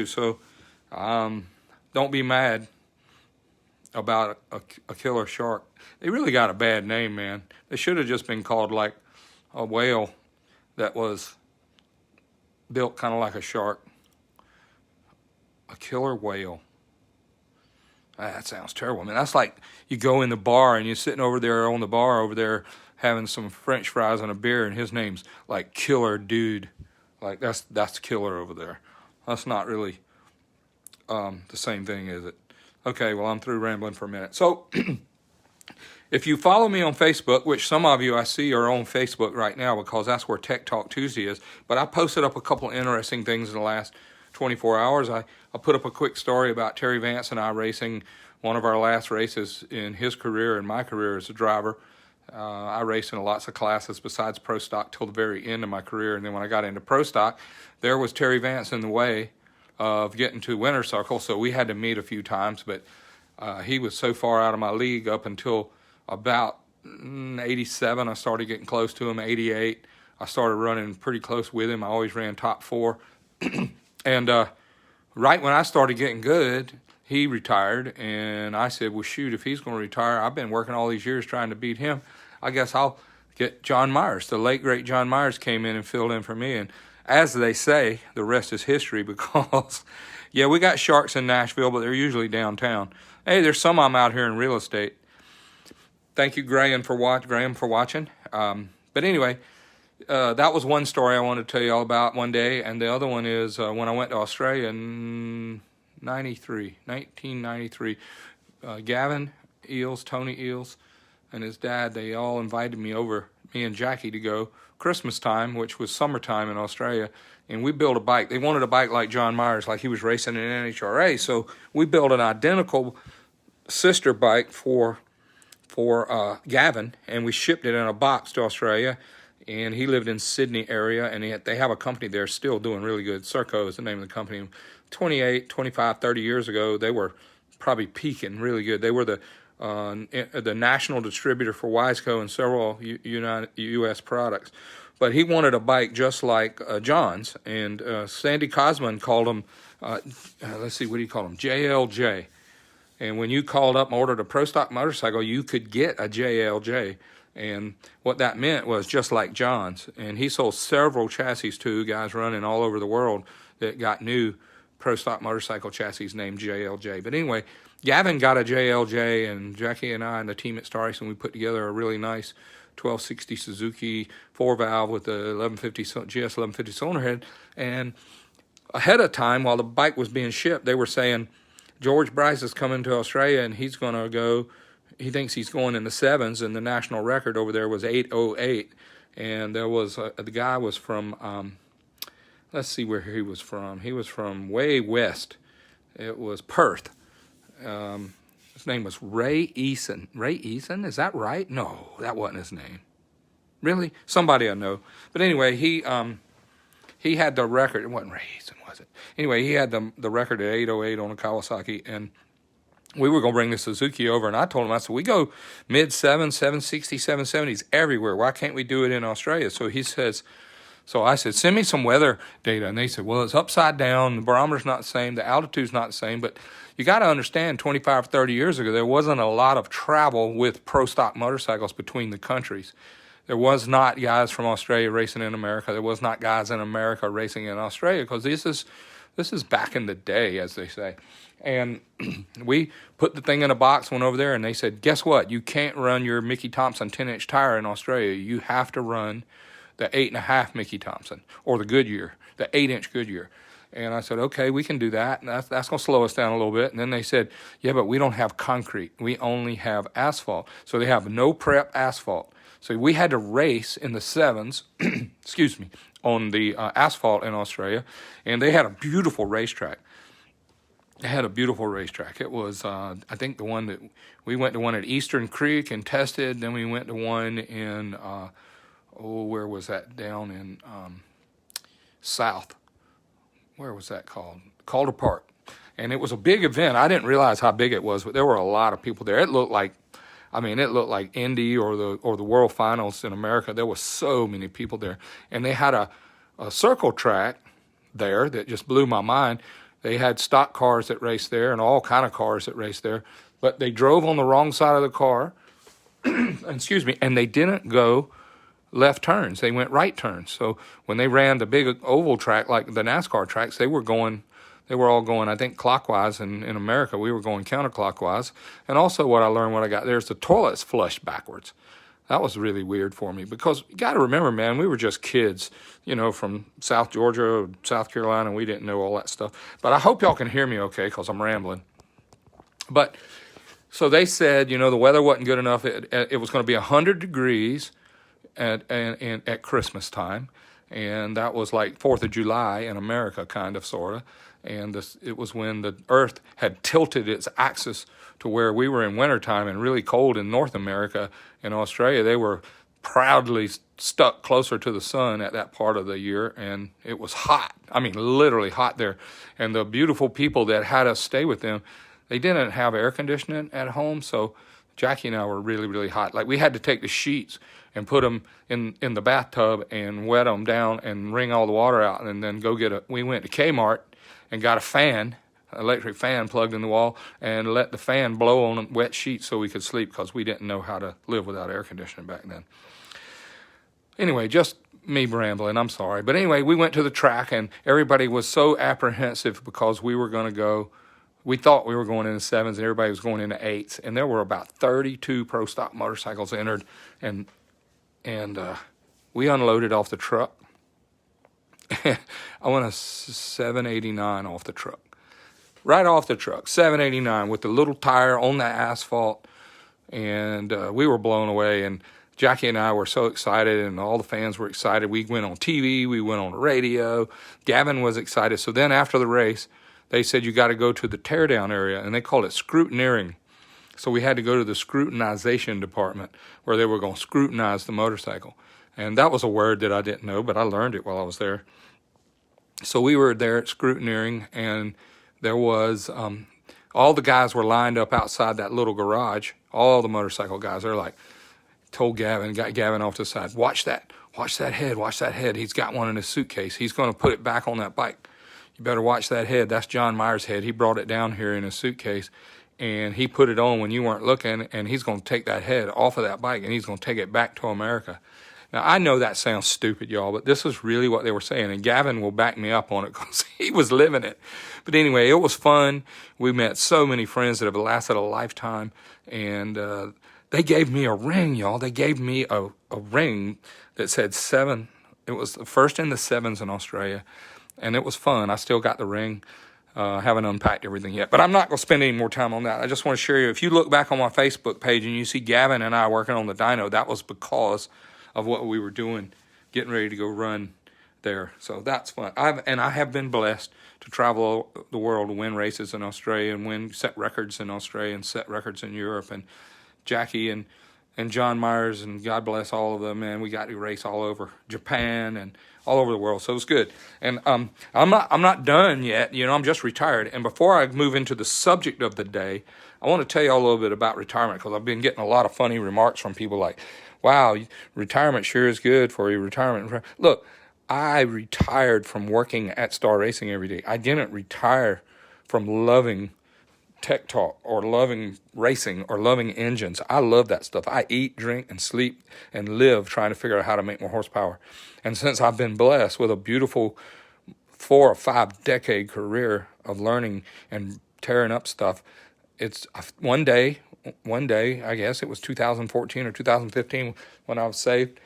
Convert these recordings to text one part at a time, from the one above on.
So don't be mad about a killer shark. They really got a bad name, man. They should have just been called like a whale that was built kind of like a shark. A killer whale. That sounds terrible, man. That's like you go in the bar and you're sitting over there on the bar over there having some French fries and a beer, and his name's like Killer Dude. Like that's killer over there. That's not really the same thing, is it? Okay, well, I'm through rambling for a minute. So if you follow me on Facebook, which some of you I see are on Facebook right now because that's where Tech Talk Tuesday is, but I posted up a couple interesting things in the last 24 hours. I put up a quick story about Terry Vance and I racing one of our last races in his career and my career as a driver. I raced in lots of classes besides Pro Stock till the very end of my career, and then when I got into Pro Stock, there was Terry Vance in the way of getting to Winter Circle, so we had to meet a few times, but he was so far out of my league up until about 87. I started getting close to him. 88, I started running pretty close with him. I always ran top 4. And right when I started getting good, he retired, and I said, well, shoot, if he's going to retire, I've been working all these years trying to beat him. I guess I'll get John Myers. The late, great John Myers came in and filled in for me, and as they say, the rest is history because, yeah, we got sharks in Nashville, but they're usually downtown. Hey, there's some of them out here in real estate. Thank you, Graham, for watching. But anyway, that was one story I wanted to tell you all about one day, and the other one is when I went to Australia in 1993. Gavin Eels, Tony Eels, and his dad, they all invited me over, me and Jackie, to go Christmas time, which was summertime in Australia, and we built a bike. They wanted a bike like John Myers, like he was racing in NHRA, so we built an identical sister bike for Gavin, and we shipped it in a box to Australia, and he lived in Sydney area, and they have a company there still doing really good. Serco is the name of the company. 28, 25, 30 years ago, they were probably peaking really good. They were the national distributor for Wiseco and several U.S. products. But he wanted a bike just like John's, and Sandy Cosman called him, let's see, what do you call him? JLJ. And when you called up and ordered a Pro Stock motorcycle, you could get a JLJ. And what that meant was just like John's. And he sold several chassis to guys running all over the world that got new Pro Stock motorcycle chassis named JLJ. But anyway, Gavin got a JLJ, and Jackie and I and the team at Star Racing, we put together a really nice 1260 Suzuki 4-valve with the GS 1150 cylinder head. And ahead of time, while the bike was being shipped, they were saying, George Bryce is coming to Australia, and he's going to go, he thinks he's going in the 7s, and the national record over there was 808. And there was, the guy was from, let's see where he was from. He was from way west. It was Perth. His name was Ray Eason. Ray Eason? Is that right? No, that wasn't his name. Really? Somebody I know. But anyway, he had the record. It wasn't Ray Eason, was it? Anyway, he had the record at 808 on a Kawasaki, and we were going to bring the Suzuki over, and I told him, I said, we go mid-7s, 760, 770s everywhere. Why can't we do it in Australia? So he says, so I said, send me some weather data. And they said, well, it's upside down. The barometer's not the same. The altitude's not the same. But you got to understand, 25, 30 years ago, there wasn't a lot of travel with Pro Stock motorcycles between the countries. There was not guys from Australia racing in America. There was not guys in America racing in Australia, because this is back in the day, as they say. And we put the thing in a box, went over there, and they said, guess what? You can't run your Mickey Thompson 10-inch tire in Australia. You have to run the 8.5 Mickey Thompson, or the Goodyear, the 8-inch Goodyear. And I said, okay, we can do that. And that's going to slow us down a little bit. And then they said, yeah, but we don't have concrete. We only have asphalt. So they have no prep asphalt. So we had to race in the 7s, excuse me, on the asphalt in Australia. And they had a beautiful racetrack. It was, I think the one that, we went to one at Eastern Creek and tested. Then we went to one in, where was that? Down in south. Where was that called? Calder Park. And it was a big event. I didn't realize how big it was, but there were a lot of people there. It looked like Indy or the World Finals in America. There were so many people there. And they had a circle track there that just blew my mind. They had stock cars that raced there and all kind of cars that raced there, but they drove on the wrong side of the car, excuse me, and they didn't go left turns. They went right turns. So when they ran the big oval track like the NASCAR tracks, they were all going, I think, clockwise. And in America, we were going counterclockwise. And also what I learned when I got there is the toilets flushed backwards. That was really weird for me because you got to remember, man, we were just kids, from South Georgia or South Carolina, and we didn't know all that stuff. But I hope y'all can hear me okay because I'm rambling. But so they said, the weather wasn't good enough. It was going to be 100 degrees at Christmas time, and that was like 4th of July in America, kind of, sort of. And it was when the Earth had tilted its axis to where we were in wintertime and really cold in North America. In Australia, they were proudly stuck closer to the sun at that part of the year, and it was hot. I mean, literally hot there. And the beautiful people that had us stay with them, they didn't have air conditioning at home, so Jackie and I were really, really hot. Like, we had to take the sheets and put them in the bathtub and wet them down and wring all the water out and then we went to Kmart and got a fan, electric fan plugged in the wall, and let the fan blow on wet sheets so we could sleep because we didn't know how to live without air conditioning back then. Anyway, just me rambling, I'm sorry. But anyway, we went to the track, and everybody was so apprehensive because we were going to go. We thought we were going into 7s, and everybody was going into 8s. And there were about 32 Pro Stock motorcycles entered, and we unloaded off the truck. I went a 789 off the truck. Right off the truck, 789 with the little tire on the asphalt, and we were blown away. And Jackie and I were so excited, and all the fans were excited. We went on TV, we went on the radio. Gavin was excited. So then after the race, they said you got to go to the teardown area, and they called it scrutineering. So we had to go to the scrutinization department where they were going to scrutinize the motorcycle. And that was a word that I didn't know, but I learned it while I was there. So we were there at scrutineering, and there was, all the guys were lined up outside that little garage. All the motorcycle guys, they're like, got Gavin off to the side, watch that head. He's got one in his suitcase. He's going to put it back on that bike. You better watch that head. That's John Myers' head. He brought it down here in his suitcase, and he put it on when you weren't looking, and he's going to take that head off of that bike, and he's going to take it back to America. Now, I know that sounds stupid, y'all, but this is really what they were saying, and Gavin will back me up on it because he was living it. But anyway, it was fun. We met so many friends that have lasted a lifetime, and they gave me a ring, y'all. They gave me a ring that said 7. It was the first in the 7s in Australia, and it was fun. I still got the ring. Haven't unpacked everything yet, but I'm not going to spend any more time on that. I just want to share you, if you look back on my Facebook page and you see Gavin and I working on the dyno, that was because of what we were doing, getting ready to go run there. So that's fun. I have been blessed to travel the world to win races in Australia and set records in Australia and set records in Europe. And Jackie and John Myers, and God bless all of them, man, we got to race all over Japan and all over the world. So it was good. And I'm not done yet. I'm just retired. And before I move into the subject of the day, I want to tell you all a little bit about retirement because I've been getting a lot of funny remarks from people like, wow, retirement sure is good for you, retirement. Look, I retired from working at Star Racing every day. I didn't retire from loving tech talk or loving racing or loving engines. I love that stuff. I eat, drink, and sleep and live trying to figure out how to make more horsepower. And since I've been blessed with a beautiful 4 or 5 decade career of learning and tearing up stuff, it's one day, I guess it was 2014 or 2015 when I was saved,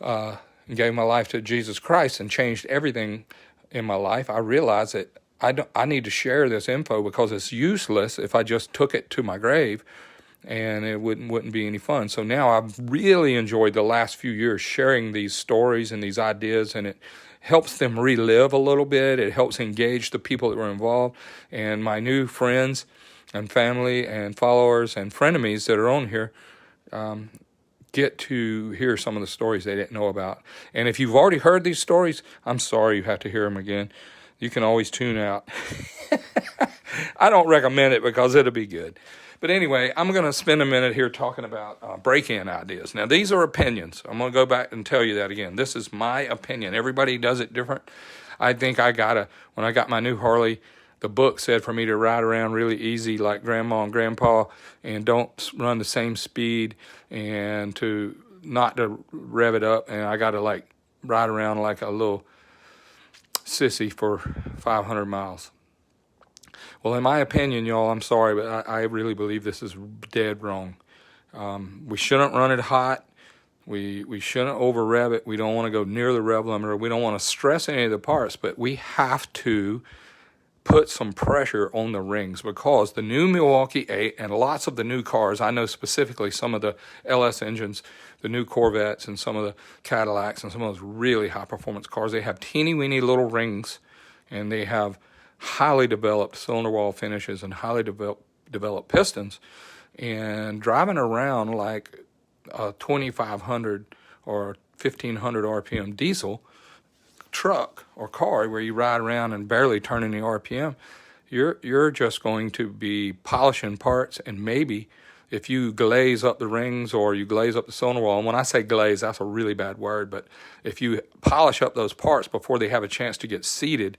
and gave my life to Jesus Christ and changed everything in my life. I realized that I need to share this info because it's useless if I just took it to my grave, and it wouldn't be any fun. So now I've really enjoyed the last few years sharing these stories and these ideas, and it helps them relive a little bit. It helps engage the people that were involved, and my new friends and family and followers and frenemies that are on here get to hear some of the stories they didn't know about. And if you've already heard these stories, I'm sorry you have to hear them again. You can always tune out. I don't recommend it because it'll be good. But anyway, I'm going to spend a minute here talking about break-in ideas. Now, these are opinions. I'm going to go back and tell you that again. This is my opinion. Everybody does it different. I think when I got my new Harley, the book said for me to ride around really easy like grandma and grandpa, and don't run the same speed, and to not to rev it up, and I got to like ride around like a little sissy for 500 miles. Well, in my opinion, y'all, I'm sorry, but I really believe this is dead wrong. We shouldn't run it hot. We shouldn't over rev it. We don't want to go near the rev limiter. We don't want to stress any of the parts, but we have to put some pressure on the rings, because the new Milwaukee 8 and lots of the new cars, I know specifically some of the LS engines, the new Corvettes and some of the Cadillacs and some of those really high performance cars, they have teeny weeny little rings, and they have highly developed cylinder wall finishes and highly developed pistons. And driving around like a 2,500 or 1,500 RPM diesel truck or car where you ride around and barely turn any RPM, you're just going to be polishing parts, and maybe if you glaze up the rings or you glaze up the cylinder wall, and when I say glaze, that's a really bad word, but if you polish up those parts before they have a chance to get seated,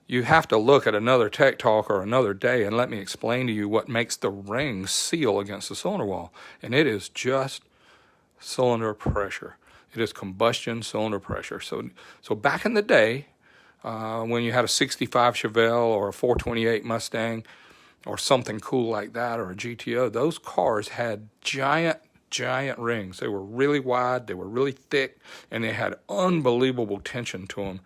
you have to look at another Tech Talk or another day and let me explain to you what makes the rings seal against the cylinder wall. And it is just cylinder pressure. It is combustion cylinder pressure. So back in the day, when you had a 65 Chevelle or a 428 Mustang or something cool like that, or a GTO, those cars had giant rings. They were really wide, they were really thick, and they had unbelievable tension to them.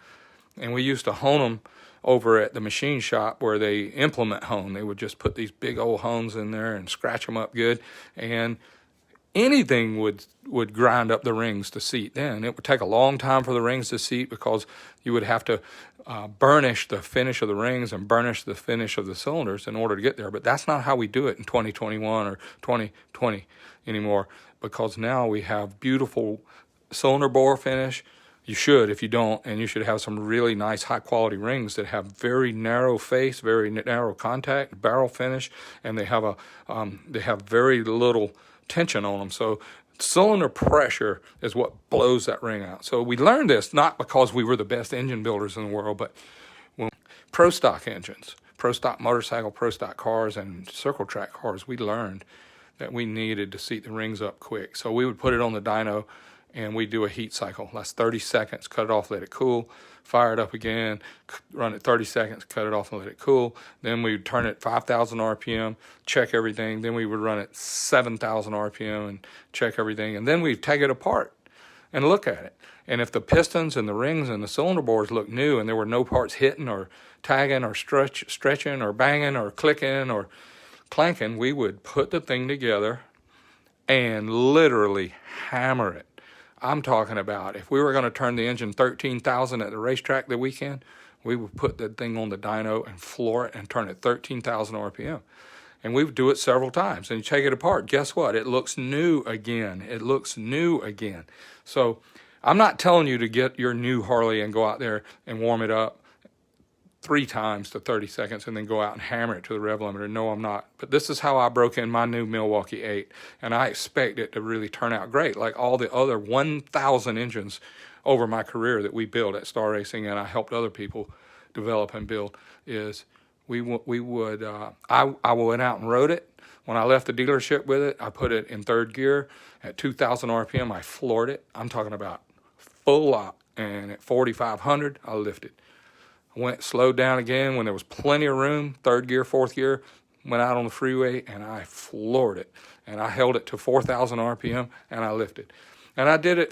And we used to hone them over at the machine shop where they implement hone. They would just put these big old hones in there and scratch them up good, and anything would grind up the rings to seat. Then it would take a long time for the rings to seat, because you would have to burnish the finish of the rings and burnish the finish of the cylinders in order to get there. But that's not how we do it in 2021 or 2020 anymore, because now we have beautiful cylinder bore finish. You should, if you don't, and you should have some really nice high quality rings that have very narrow face, very narrow contact, barrel finish, and they have very little tension on them. So cylinder pressure is what blows that ring out. So we learned this not because we were the best engine builders in the world, but when pro stock engines, pro stock motorcycle, pro stock cars, and circle track cars, we learned that we needed to seat the rings up quick. So we would put it on the dyno, and we do a heat cycle. That's 30 seconds, cut it off, let it cool, fire it up again, run it 30 seconds, cut it off and let it cool. Then we would turn it 5,000 RPM, check everything. Then we would run it 7,000 RPM and check everything. And then we'd take it apart and look at it. And if the pistons and the rings and the cylinder bores looked new and there were no parts hitting or tagging or stretching or banging or clicking or clanking, we would put the thing together and literally hammer it. I'm talking about if we were going to turn the engine 13,000 at the racetrack the weekend, we would put that thing on the dyno and floor it and turn it 13,000 RPM. And we would do it several times. And you take it apart, guess what? It looks new again. It looks new again. So I'm not telling you to get your new Harley and go out there and warm it up 3 times to 30 seconds and then go out and hammer it to the rev limiter. No, I'm not. But this is how I broke in my new Milwaukee 8, and I expect it to really turn out great, like all the other 1,000 engines over my career that we built at Star Racing, and I helped other people develop and build, is I went out and rode it. When I left the dealership with it, I put it in third gear. At 2,000 RPM, I floored it. I'm talking about full lock. And at 4,500, I lifted. I went slowed down again when there was plenty of room, third gear, fourth gear, went out on the freeway, and I floored it. And I held it to 4,000 RPM, and I lifted. And I did it